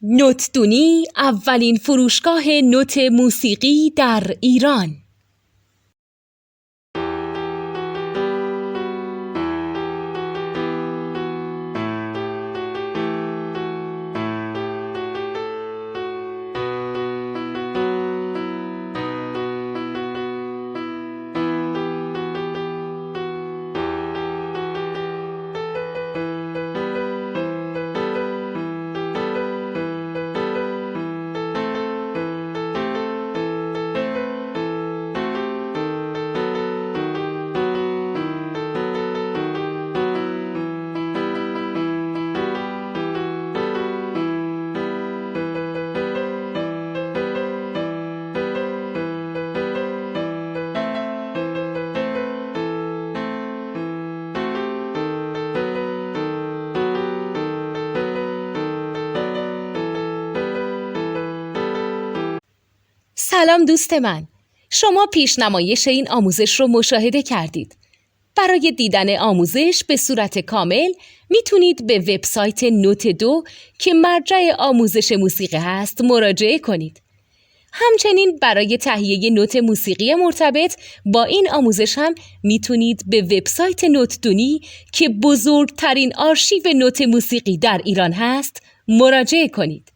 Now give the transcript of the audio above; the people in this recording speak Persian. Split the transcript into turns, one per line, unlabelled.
نوتدونی اولین فروشگاه نوت موسیقی در ایران. سلام دوست من، شما پیشنمایش این آموزش رو مشاهده کردید. برای دیدن آموزش به صورت کامل میتونید به وبسایت نوت2 که مرجع آموزش موسیقی هست مراجعه کنید. همچنین برای تهیه نوت موسیقی مرتبط با این آموزش هم میتونید به وبسایت نوتدونی که بزرگترین آرشیو نوت موسیقی در ایران هست مراجعه کنید.